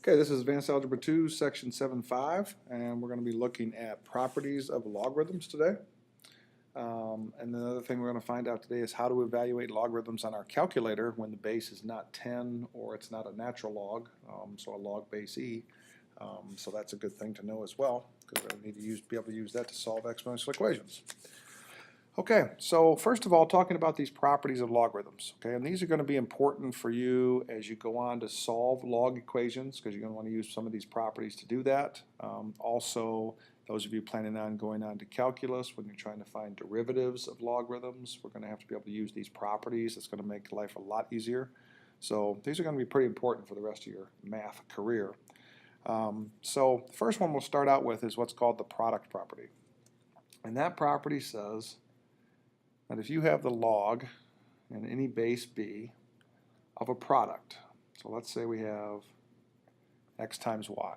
Okay, this is Advanced Algebra 2, Section 7.5, and we're going to be looking at properties of logarithms today. And the other thing we're going to find out today is how to evaluate logarithms on our calculator when the base is not 10 or it's not a natural log, so a log base e. So that's a good thing to know as well, because we need to be able to use that to solve exponential equations. Okay, so first of all, talking about these properties of logarithms, okay, and these are going to be important for you as you go on to solve log equations, because you're going to want to use some of these properties to do that. Also, those of you planning on going on to calculus, when you're trying to find derivatives of logarithms, we're going to have to be able to use these properties. It's going to make life a lot easier. So these are going to be pretty important for the rest of your math career. So the first one we'll start out with is what's called the product property. And that property says that if you have the log in any base b of a product, so let's say we have x times y,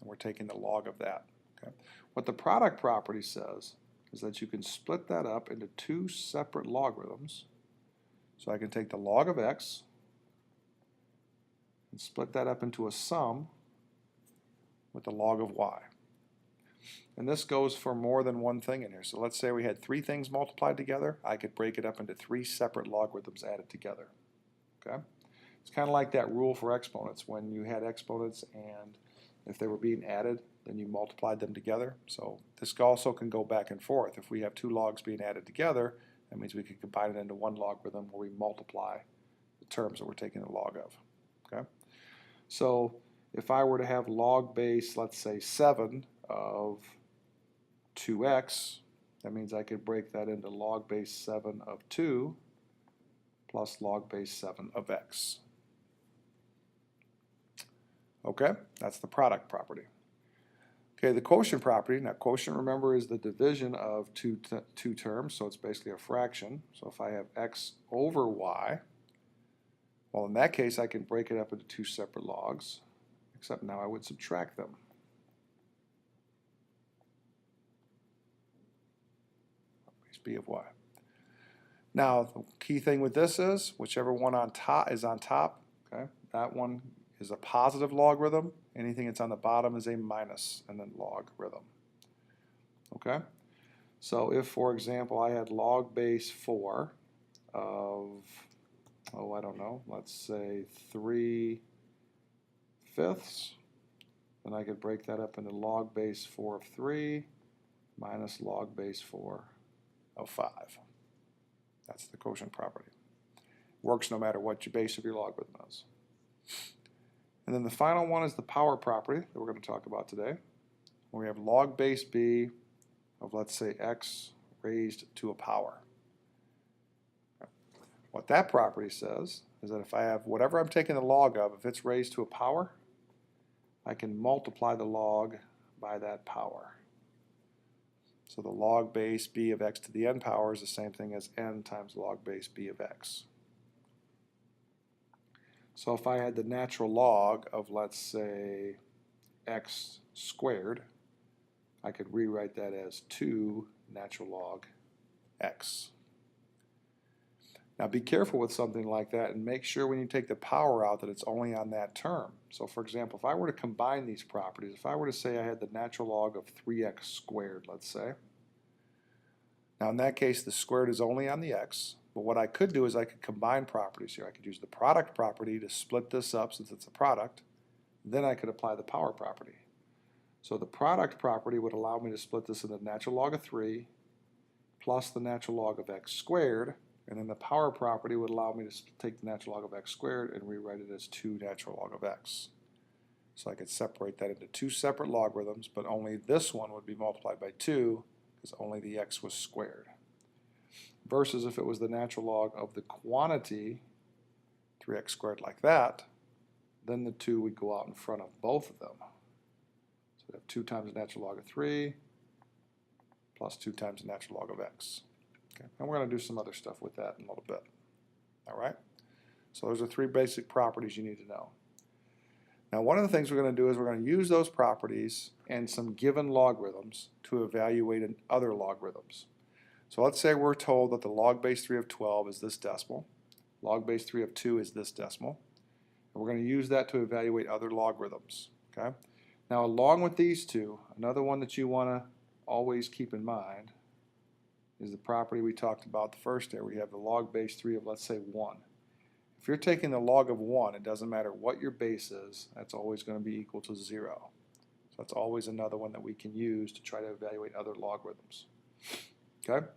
and we're taking the log of that. Okay? What the product property says is that you can split that up into two separate logarithms. So I can take the log of x and split that up into a sum with the log of y. And this goes for more than one thing in here. So let's say we had three things multiplied together. I could break it up into three separate logarithms added together. Okay? It's kind of like that rule for exponents. When you had exponents and if they were being added, then you multiplied them together. So this also can go back and forth. If we have two logs being added together, that means we can combine it into one logarithm where we multiply the terms that we're taking the log of. Okay? So if I were to have log base, let's say 7 of 2x, that means I could break that into log base 7 of 2 plus log base 7 of x. Okay, that's the product property. Okay, the quotient property. Now quotient, remember, is the division of two terms, so it's basically a fraction. So if I have x over y, well, in that case I can break it up into two separate logs, except now I would subtract them. B of y. Now the key thing with this is whichever one on top is on top, okay, that one is a positive logarithm. Anything that's on the bottom is a minus and then logarithm. Okay? So if, for example, I had log base 4 of, oh, I don't know, let's say 3/5, then I could break that up into log base 4 of 3 minus log base 4 of 5. That's the quotient property. Works no matter what your base of your logarithm is. And then the final one is the power property that we're going to talk about today. Where we have log base b of, let's say, x raised to a power. What that property says is that if I have whatever I'm taking the log of, if it's raised to a power, I can multiply the log by that power. So the log base b of x to the n power is the same thing as n times log base b of x. So if I had the natural log of, let's say, x squared, I could rewrite that as 2 natural log x. Now be careful with something like that and make sure when you take the power out that it's only on that term. So for example, if I were to combine these properties, if I were to say I had the natural log of 3x squared, let's say. Now in that case, the squared is only on the x, but what I could do is I could combine properties here. I could use the product property to split this up since it's a product. Then I could apply the power property. So the product property would allow me to split this into the natural log of 3 plus the natural log of x squared, and then the power property would allow me to take the natural log of x squared and rewrite it as 2 natural log of x. So I could separate that into two separate logarithms, but only this one would be multiplied by 2 because only the x was squared. Versus if it was the natural log of the quantity, 3x squared like that, then the 2 would go out in front of both of them. So we have 2 times the natural log of 3 plus 2 times the natural log of x. Okay. And we're going to do some other stuff with that in a little bit. All right? So those are 3 basic properties you need to know. Now one of the things we're going to do is we're going to use those properties and some given logarithms to evaluate other logarithms. So let's say we're told that the log base 3 of 12 is this decimal, log base 3 of 2 is this decimal, And we're going to use that to evaluate other logarithms. Okay? Now, along with these two, another one that you want to always keep in mind is the property we talked about the first day, where you have the log base 3 of, let's say, 1. If you're taking the log of 1, it doesn't matter what your base is, that's always going to be equal to 0. So that's always another one that we can use to try to evaluate other logarithms. Okay?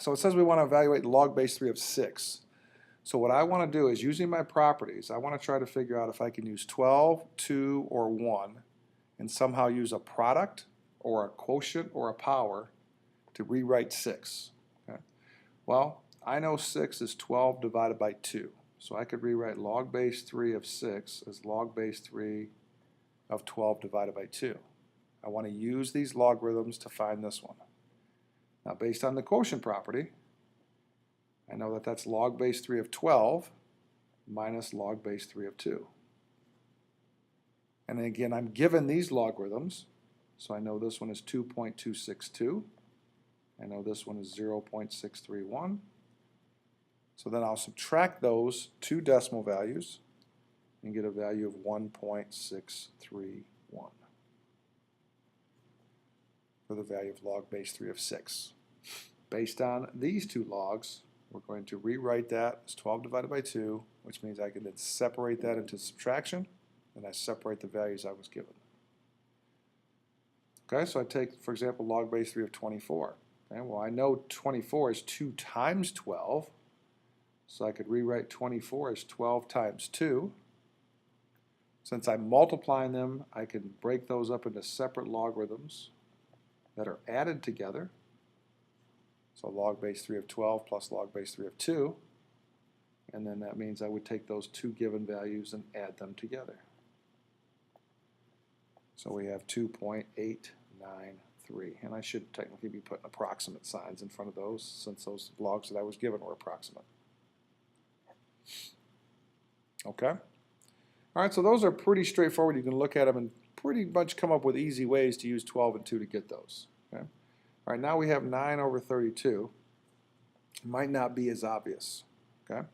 So it says we want to evaluate log base 3 of 6. So what I want to do is, using my properties, I want to try to figure out if I can use 12, 2, or 1, and somehow use a product or a quotient or a power to rewrite 6. Okay? Well, I know 6 is 12 divided by 2. So I could rewrite log base 3 of 6 as log base 3 of 12 divided by 2. I want to use these logarithms to find this one. Now, based on the quotient property, I know that that's log base 3 of 12 minus log base 3 of 2. And then again, I'm given these logarithms, so I know this one is 2.262. I know this one is 0.631. So then I'll subtract those two decimal values and get a value of 1.631 for the value of log base 3 of 6. Based on these two logs, we're going to rewrite that as 12 divided by 2, which means I can then separate that into subtraction, and I separate the values I was given. Okay, so I take, for example, log base 3 of 24. Okay, well, I know 24 is 2 times 12, so I could rewrite 24 as 12 times 2. Since I'm multiplying them, I can break those up into separate logarithms that are added together. So log base 3 of 12 plus log base 3 of 2. And then that means I would take those two given values and add them together. So we have 2.893. And I should technically be putting approximate signs in front of those, since those logs that I was given were approximate. Okay? All right, so those are pretty straightforward. You can look at them and pretty much come up with easy ways to use 12 and 2 to get those. Okay? All right, now we have 9 over 32. Might not be as obvious. Okay?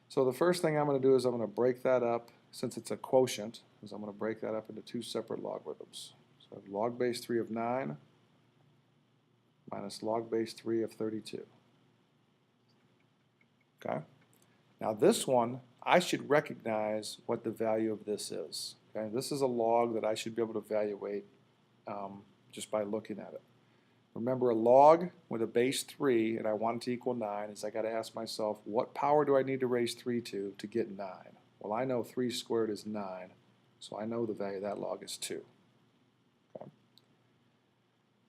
So the first thing I'm going to do is I'm going to break that up, since it's a quotient, is I'm going to break that up into two separate logarithms. So I have log base 3 of 9 minus log base 3 of 32. Okay? Now this one, I should recognize what the value of this is. Okay? This is a log that I should be able to evaluate just by looking at it. Remember, a log with a base 3 and I want it to equal 9 is I got to ask myself, what power do I need to raise 3 to get 9? Well, I know 3 squared is 9, so I know the value of that log is 2. Okay?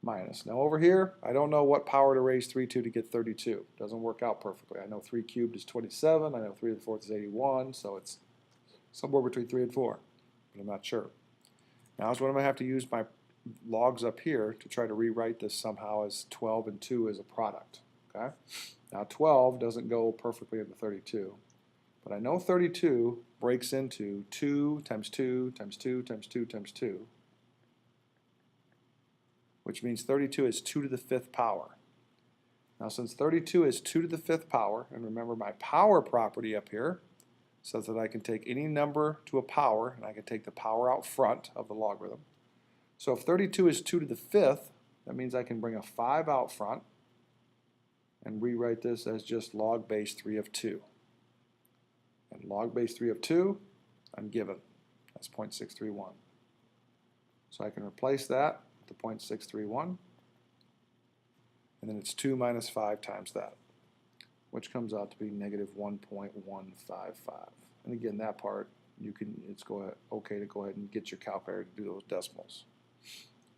Minus. Now over here, I don't know what power to raise 3 to get 32. Doesn't work out perfectly. I know 3 cubed is 27. I know 3 to the 4th is 81, so it's somewhere between 3 and 4, but I'm not sure. Now is when I'm going to have to use my logs up here to try to rewrite this somehow as 12 and 2 as a product. Okay? Now 12 doesn't go perfectly into 32, but I know 32 breaks into 2 times 2 times 2 times 2 times 2, which means 32 is 2 to the 5th power. Now since 32 is 2 to the 5th power, and remember my power property up here says that I can take any number to a power, and I can take the power out front of the logarithm. So if 32 is 2 to the 5th, that means I can bring a 5 out front and rewrite this as just log base 3 of 2. And log base 3 of 2, I'm given. That's 0.631. So I can replace that with the 0.631, and then it's 2 minus 5 times that, which comes out to be negative 1.155. And again, that part, it's okay to go ahead and get your calculator to do those decimals.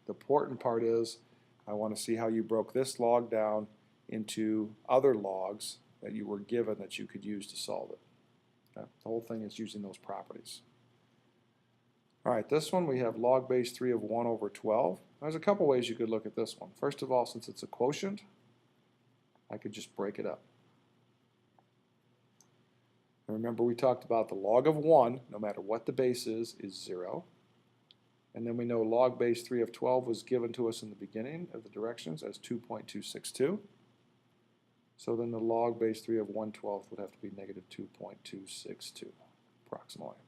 The important part is I want to see how you broke this log down into other logs that you were given that you could use to solve it. Okay? The whole thing is using those properties. All right, this one we have log base 3 of 1 over 12. There's a couple ways you could look at this one. First of all, since it's a quotient, I could just break it up. And remember, we talked about the log of 1, no matter what the base is 0. And then we know log base 3 of 12 was given to us in the beginning of the directions as 2.262. So then the log base 3 of 1/12 would have to be negative 2.262, approximately.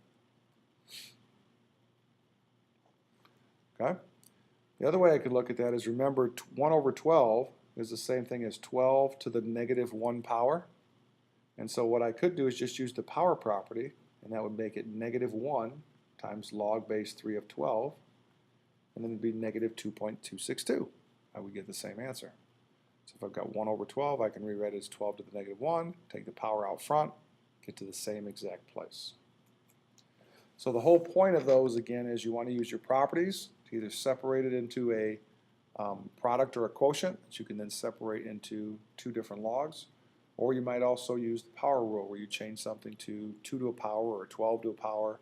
Okay? The other way I could look at that is, remember, 1 over 12 is the same thing as 12 to the negative 1 power. And so what I could do is just use the power property, and that would make it negative 1 times log base 3 of 12, and then it would be negative 2.262. I would get the same answer. So if I've got 1 over 12, I can rewrite it as 12 to the negative 1, take the power out front, get to the same exact place. So the whole point of those, again, is you want to use your properties to either separate it into a product or a quotient that you can then separate into two different logs, or you might also use the power rule where you change something to 2 to a power or 12 to a power,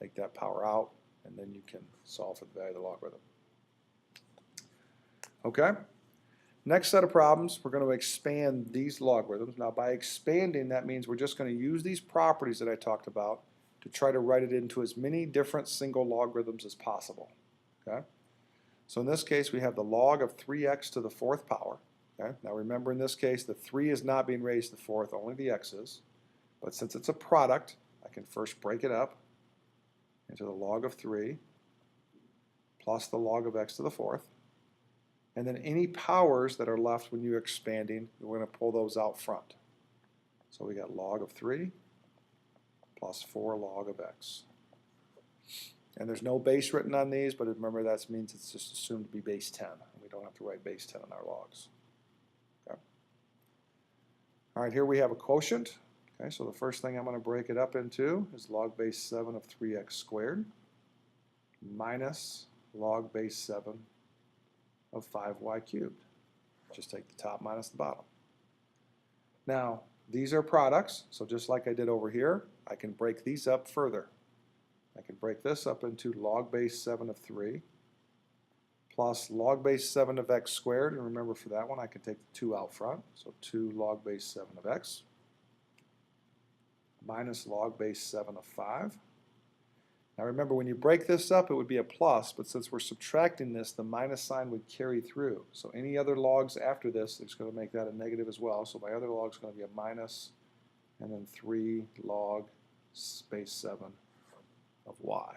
take that power out, and then you can solve for the value of the logarithm. Okay? Next set of problems, we're going to expand these logarithms. Now by expanding, that means we're just going to use these properties that I talked about to try to write it into as many different single logarithms as possible. Okay? So in this case, we have the log of 3x to the 4th power. Okay? Now remember, in this case, the 3 is not being raised to the 4th, only the x is. But since it's a product, I can first break it up into the log of 3 plus the log of x to the 4th. And then any powers that are left when you're expanding, we're going to pull those out front. So we got log of 3 plus 4 log of x. And there's no base written on these, but remember that means it's just assumed to be base 10. We don't have to write base 10 on our logs. Okay. All right, here we have a quotient. Okay, so the first thing I'm going to break it up into is log base 7 of 3x squared minus log base 7 of 5y cubed. Just take the top minus the bottom. Now, these are products, so just like I did over here, I can break these up further. I can break this up into log base 7 of 3 plus log base 7 of x squared, and remember for that one I can take the 2 out front, so 2 log base 7 of x minus log base 7 of 5. Now remember, when you break this up, it would be a plus, but since we're subtracting this, the minus sign would carry through. So any other logs after this, it's going to make that a negative as well. So my other log is going to be a minus, and then 3 log base 7 of y.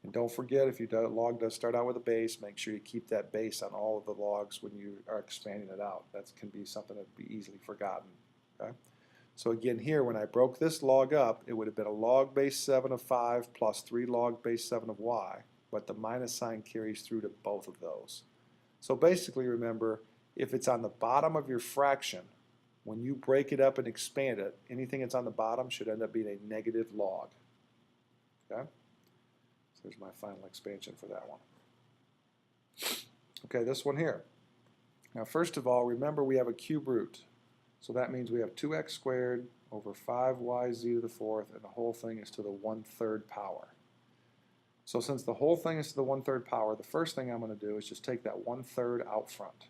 And don't forget, if your log does start out with a base, make sure you keep that base on all of the logs when you are expanding it out. That can be something that would be easily forgotten. Okay? So again here, when I broke this log up, it would have been a log base 7 of 5 plus 3 log base 7 of y, but the minus sign carries through to both of those. So basically, remember, if it's on the bottom of your fraction, when you break it up and expand it, anything that's on the bottom should end up being a negative log. Okay? So there's my final expansion for that one. Okay, this one here. Now first of all, remember we have a cube root. So that means we have 2x squared over 5yz to the 4th, and the whole thing is to the 1/3 power. So since the whole thing is to the 1/3 power, the first thing I'm going to do is just take that 1/3 out front.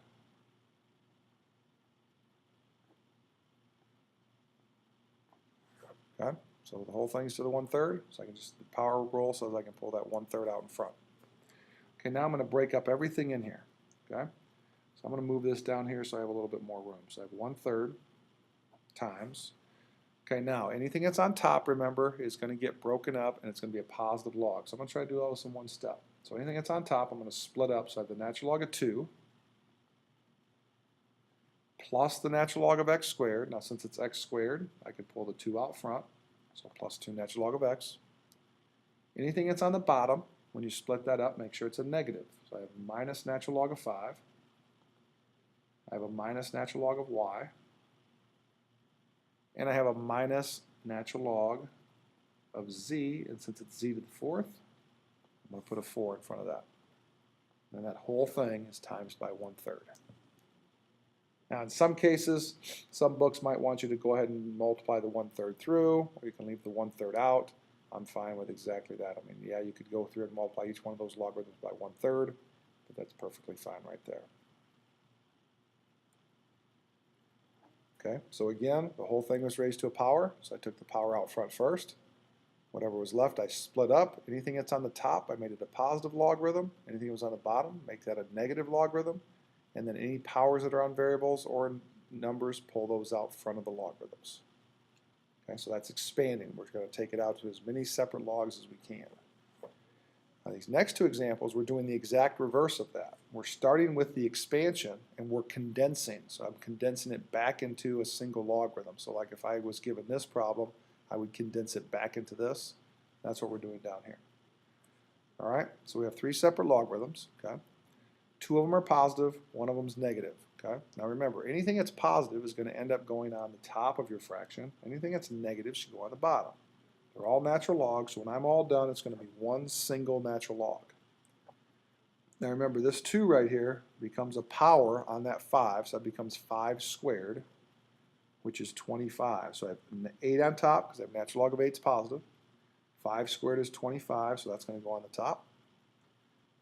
Okay, so the whole thing is to the 1/3, so I can just, the power rule says I can pull that 1/3 out in front. Okay, now I'm going to break up everything in here. Okay. So I'm going to move this down here so I have a little bit more room. So I have 1/3 times. Okay, now anything that's on top, remember, is going to get broken up and it's going to be a positive log. So I'm going to try to do all this in one step. So anything that's on top, I'm going to split up. So I have the natural log of 2 plus the natural log of x squared. Now since it's x squared, I can pull the 2 out front. So plus 2 natural log of x. Anything that's on the bottom, when you split that up, make sure it's a negative. So I have minus natural log of 5. I have a minus natural log of y, and I have a minus natural log of z, and since it's z to the 4th, I'm going to put a 4 in front of that. And that whole thing is times by 1/3. Now in some cases, some books might want you to go ahead and multiply the 1/3 through, or you can leave the 1/3 out. I'm fine with exactly that. I mean, yeah, you could go through and multiply each one of those logarithms by 1/3, but that's perfectly fine right there. Okay, so again, the whole thing was raised to a power, so I took the power out front first. Whatever was left, I split up. Anything that's on the top, I made it a positive logarithm. Anything that was on the bottom, make that a negative logarithm. And then any powers that are on variables or numbers, pull those out front of the logarithms. Okay, so that's expanding. We're going to take it out to as many separate logs as we can. Now these next two examples, we're doing the exact reverse of that. We're starting with the expansion and we're condensing. So I'm condensing it back into a single logarithm. So like if I was given this problem, I would condense it back into this. That's what we're doing down here. All right, so we have three separate logarithms. Okay, two of them are positive, one of them is negative. Okay, now remember, anything that's positive is going to end up going on the top of your fraction. Anything that's negative should go on the bottom. They're all natural logs, so when I'm all done, it's going to be one single natural log. Now remember, this 2 right here becomes a power on that 5, so that becomes 5 squared, which is 25. So I have an 8 on top, because I have natural log of 8 is positive. 5 squared is 25, so that's going to go on the top.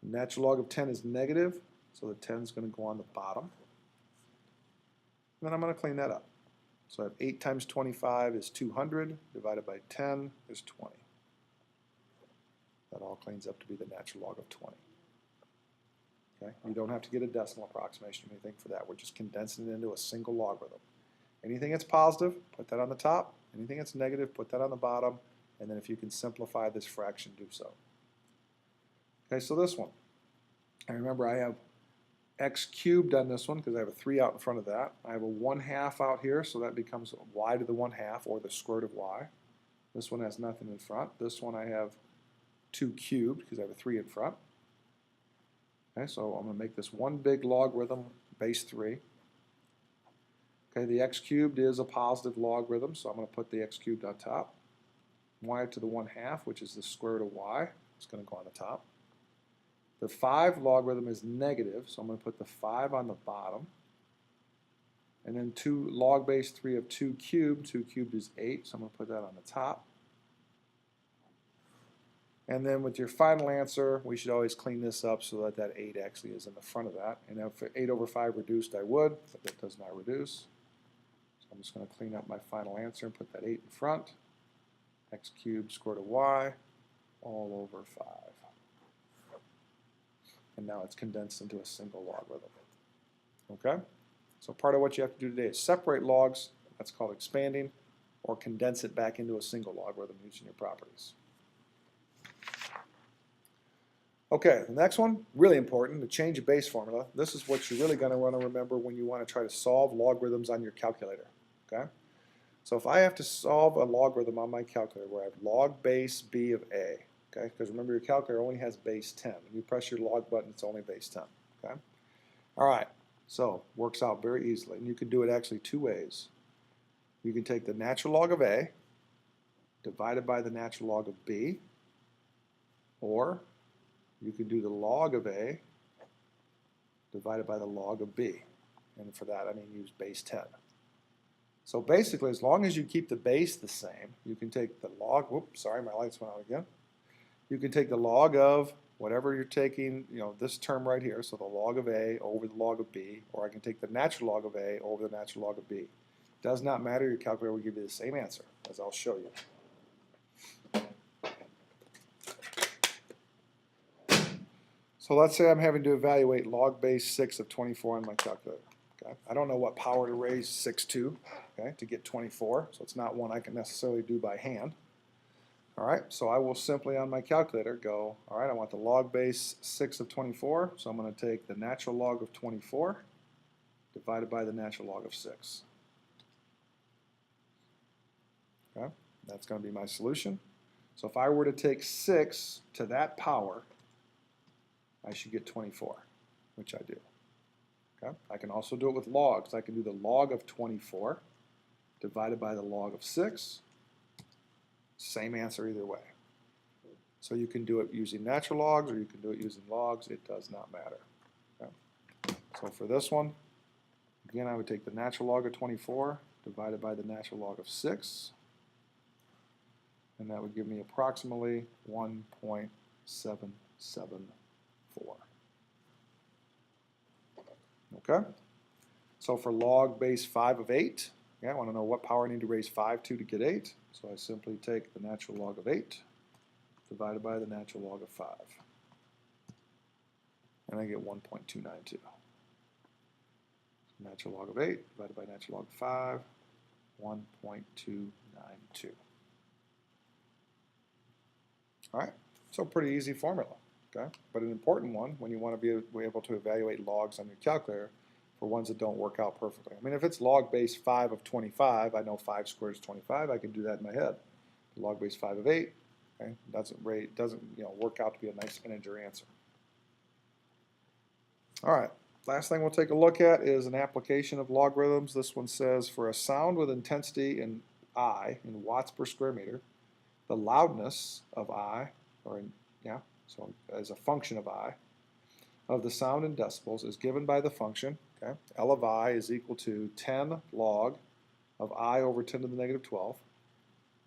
Natural log of 10 is negative, so the 10 is going to go on the bottom. And then I'm going to clean that up. So I have 8 times 25 is 200, divided by 10 is 20. That all cleans up to be the natural log of 20. Okay? You don't have to get a decimal approximation or anything for that. We're just condensing it into a single logarithm. Anything that's positive, put that on the top. Anything that's negative, put that on the bottom. And then if you can simplify this fraction, do so. Okay, so this one. And remember, I have x cubed on this one because I have a 3 out in front of that. I have a 1/2 out here, so that becomes y to the 1/2, or the square root of y. This one has nothing in front. This one I have 2 cubed because I have a 3 in front. Okay, so I'm going to make this one big logarithm, base 3. Okay, the x cubed is a positive logarithm, so I'm going to put the x cubed on top. Y to the 1/2, which is the square root of y, is going to go on the top. The 5 logarithm is negative, so I'm going to put the 5 on the bottom. And then 2 log base 3 of 2 cubed. 2 cubed is 8, so I'm going to put that on the top. And then with your final answer, we should always clean this up so that that 8 actually is in the front of that. And if 8 over 5 reduced, I would, but that does not reduce. So I'm just going to clean up my final answer and put that 8 in front. X cubed square root of y all over 5. And now it's condensed into a single logarithm. Okay? So part of what you have to do today is separate logs, that's called expanding, or condense it back into a single logarithm using your properties. Okay, the next one, really important, the change of base formula. This is what you're really going to want to remember when you want to try to solve logarithms on your calculator. Okay? So if I have to solve a logarithm on my calculator where I have log base b of a, okay, because remember your calculator only has base 10. When you press your log button, it's only base 10. Okay? All right, so works out very easily. And you can do it actually 2 ways. You can take the natural log of a divided by the natural log of b, or you can do the log of a divided by the log of b. And for that, I mean use base 10. So basically, as long as you keep the base the same, you can take the log, whoops, sorry, my lights went out again. You can take the log of whatever you're taking, you know, this term right here, so the log of a over the log of b, or I can take the natural log of a over the natural log of b. Does not matter, your calculator will give you the same answer, as I'll show you. So let's say I'm having to evaluate log base 6 of 24 on my calculator. Okay? I don't know what power to raise 6 to, okay, to get 24, so it's not one I can necessarily do by hand. All right, so I will simply on my calculator go, all right, I want the log base 6 of 24, so I'm going to take the natural log of 24 divided by the natural log of 6. Okay, that's going to be my solution. So if I were to take 6 to that power, I should get 24, which I do. Okay? I can also do it with logs. I can do the log of 24 divided by the log of 6. Same answer either way. So you can do it using natural logs or you can do it using logs. It does not matter. Okay? So for this one, again, I would take the natural log of 24 divided by the natural log of 6. And that would give me approximately 1.774. Okay? So for log base 5 of 8, I want to know what power I need to raise 5 to get 8. So I simply take the natural log of 8 divided by the natural log of 5. And I get 1.292. Natural log of 8 divided by natural log of 5, 1.292. 2. All right, so pretty easy formula, okay? But an important one when you want to be able to evaluate logs on your calculator for ones that don't work out perfectly. I mean, if it's log base 5 of 25, I know 5 squared is 25, I can do that in my head. Log base 5 of 8, okay, doesn't work out to be a nice integer answer. All right, last thing we'll take a look at is an application of logarithms. This one says for a sound with intensity in I, in watts per square meter, the loudness of I, so as a function of I, of the sound in decibels is given by the function, okay, L of I is equal to 10 log of I over 10 to the negative 12.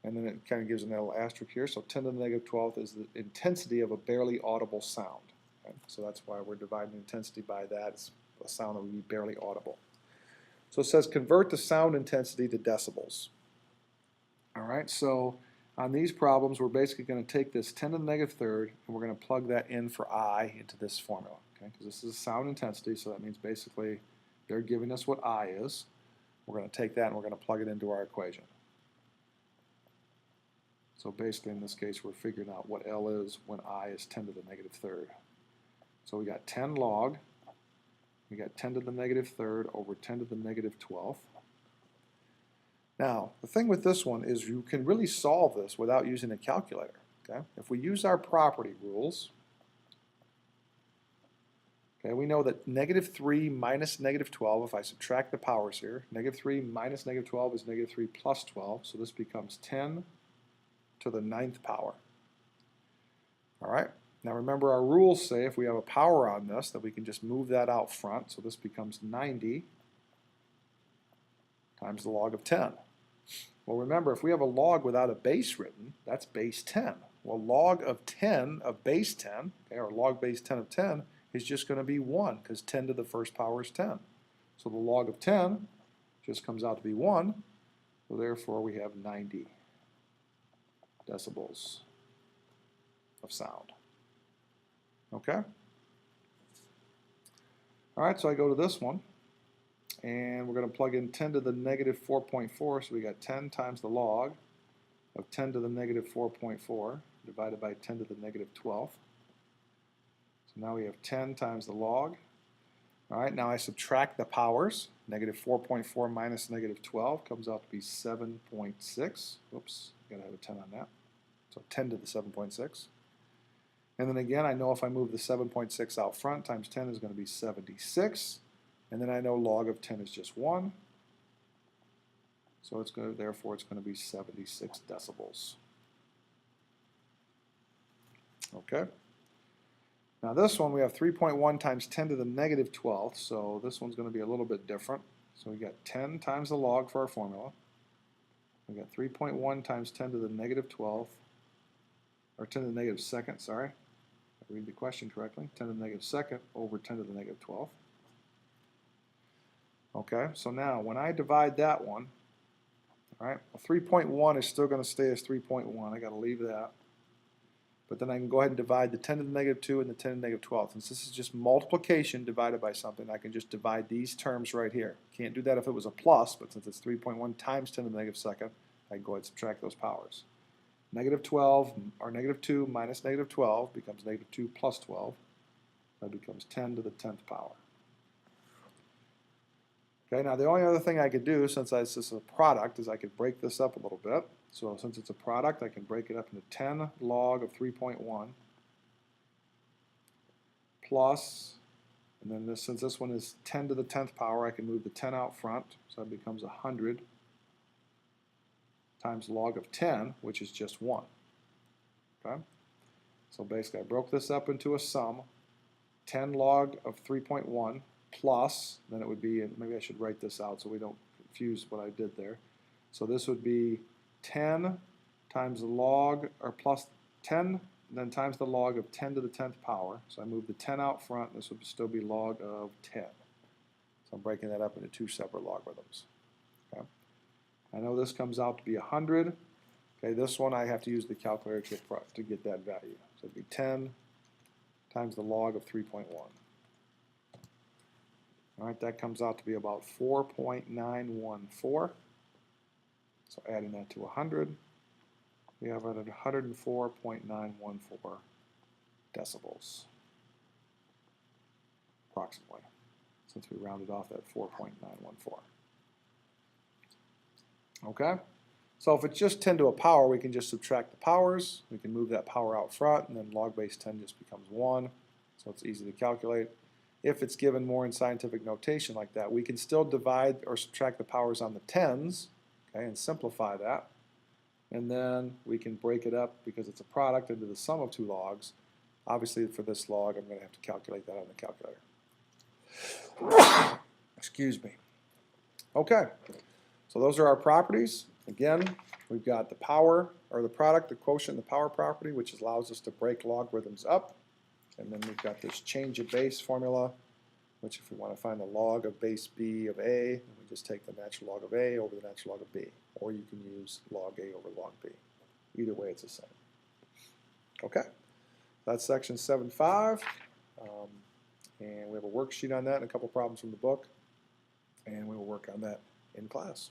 And then it kind of gives a little asterisk here. So 10 to the negative 12th is the intensity of a barely audible sound. Okay? So that's why we're dividing intensity by that. It's a sound that would be barely audible. So it says convert the sound intensity to decibels. All right, so on these problems, we're basically going to take this 10 to the negative third, and we're going to plug that in for I into this formula. Okay? Because this is sound intensity, so that means basically they're giving us what I is. We're going to take that and we're going to plug it into our equation. So basically, in this case, we're figuring out what L is when I is 10 to the negative third. So we got 10 log, we got 10 to the negative third over 10 to the negative 12th. Now, the thing with this one is you can really solve this without using a calculator. Okay? If we use our property rules, okay, we know that negative 3 minus negative 12, if I subtract the powers here, negative 3 minus negative 12 is negative 3 plus 12, so this becomes 10 to the 9th power. All right, now remember our rules say if we have a power on this that we can just move that out front, so this becomes 90 times the log of 10. Well, remember, if we have a log without a base written, that's base 10. Well, log of 10 of base 10, okay, or log base 10 of 10, is just going to be 1, because 10 to the first power is 10. So the log of 10 just comes out to be 1, so therefore we have 90 decibels of sound. Okay? All right, so I go to this one, and we're going to plug in 10 to the negative 4.4, so we got 10 times the log of 10 to the negative 4.4 divided by 10 to the negative 12th. So now we have 10 times the log. All right, now I subtract the powers. Negative 4.4 minus negative 12 comes out to be 7.6. Oops, gotta have a 10 on that. So 10 to the 7.6. And then again, I know if I move the 7.6 out front, times 10 is going to be 76. And then I know log of 10 is just 1. So therefore it's going to be 76 decibels. Okay. Now this one we have 3.1 times 10 to the negative 12th, so this one's going to be a little bit different. So we got 10 times the log for our formula. We got 3.1 times 10 to the negative 12th, or 10 to the negative second, sorry. I read the question correctly. 10 to the negative second over 10 to the negative 12th. Okay, so now when I divide that one, all right, well, 3.1 is still going to stay as 3.1. I got to leave that. But then I can go ahead and divide the 10 to the negative 2 and the 10 to the negative 12. Since this is just multiplication divided by something, I can just divide these terms right here. Can't do that if it was a plus, but since it's 3.1 times 10 to the negative second, I can go ahead and subtract those powers. Negative 12, or negative 2 minus negative 12 becomes negative 2 plus 12. That becomes 10 to the 10th power. Okay, now the only other thing I could do, since this is a product, is I could break this up a little bit. So since it's a product, I can break it up into 10 log of 3.1 plus, and then since this one is 10 to the 10th power, I can move the 10 out front, so it becomes 100 times log of 10, which is just 1. Okay? So basically I broke this up into a sum, 10 log of 3.1 plus, then it would be, and maybe I should write this out so we don't confuse what I did there. So this would be 10 times the log, or plus 10, then times the log of 10 to the 10th power. So I move the 10 out front, and this would still be log of 10. So I'm breaking that up into two separate logarithms. Okay. I know this comes out to be 100. Okay, this one I have to use the calculator to get that value. So it'd be 10 times the log of 3.1. All right, that comes out to be about 4.914. So adding that to 100, we have it at 104.914 decibels, approximately, since we rounded off that 4.914. Okay? So if it's just 10 to a power, we can just subtract the powers. We can move that power out front, and then log base 10 just becomes 1. So it's easy to calculate. If it's given more in scientific notation like that, we can still divide or subtract the powers on the tens, okay, and simplify that. And then we can break it up, because it's a product, into the sum of two logs. Obviously, for this log, I'm going to have to calculate that on the calculator. Excuse me. Okay, so those are our properties. Again, we've got the power, or the product, the quotient, and the power property, which allows us to break logarithms up. And then we've got this change of base formula, which if we want to find the log of base b of a, we just take the natural log of a over the natural log of b. Or you can use log a over log b. Either way, it's the same. Okay, that's section 7.5. And we have a worksheet on that and a couple problems from the book. And we will work on that in class.